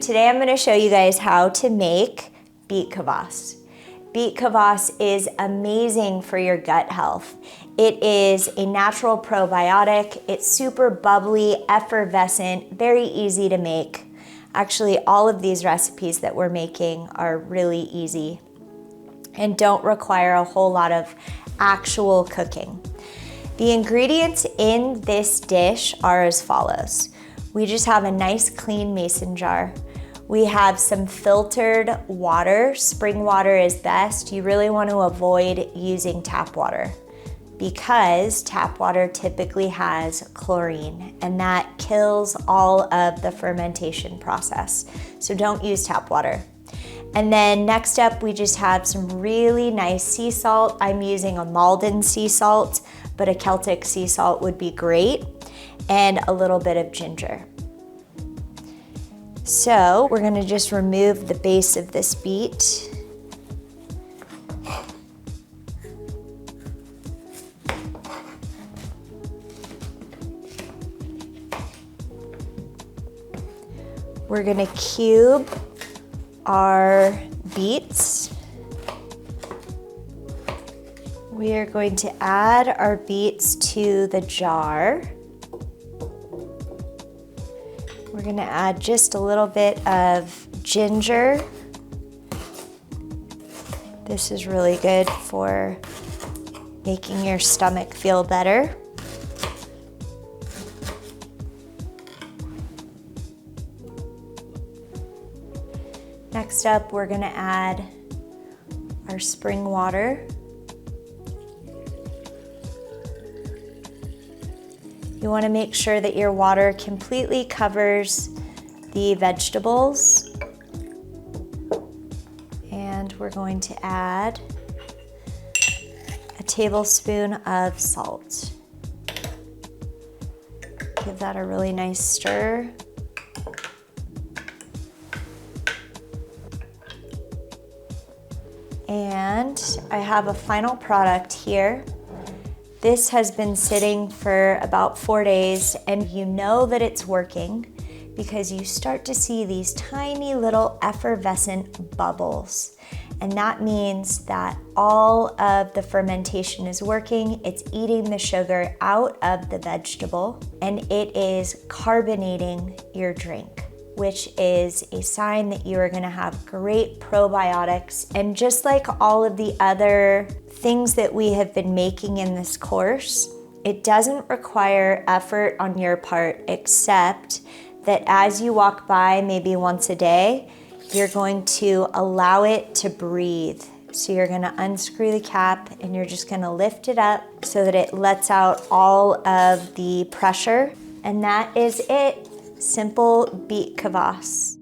Today I'm going to show you guys how to make Beet Kvass. Beet Kvass is amazing for your gut health. It is a natural probiotic. It's super bubbly, effervescent, very easy to make. Actually, all of these recipes that we're making are really easy and don't require a whole lot of actual cooking. The ingredients in this dish are as follows. We just have a nice clean mason jar. We have some filtered water. Spring water is best. You really want to avoid using tap water because tap water typically has chlorine and that kills all of the fermentation process. So don't use tap water. And then next up, we just have some really nice sea salt. I'm using a Malden sea salt, but a Celtic sea salt would be great, and a little bit of ginger. So we're gonna just remove the base of this beet. We're gonna cube our beets. We are going to add our beets to the jar. We're gonna add just a little bit of ginger. This is really good for making your stomach feel better. Next up, we're gonna add our spring water. You wanna make sure that your water completely covers the vegetables. And we're going to add a tablespoon of salt. Give that a really nice stir. And I have a final product here. This has been sitting for about 4 days, and you know that it's working because you start to see these tiny little effervescent bubbles. And that means that all of the fermentation is working. It's eating the sugar out of the vegetable, and it is carbonating your drink, which is a sign that you are gonna have great probiotics. And just like all of the other things that we have been making in this course, it doesn't require effort on your part, except that as you walk by maybe once a day, you're going to allow it to breathe. So you're gonna unscrew the cap and you're just gonna lift it up so that it lets out all of the pressure. And that is it. Simple Beet Kvass.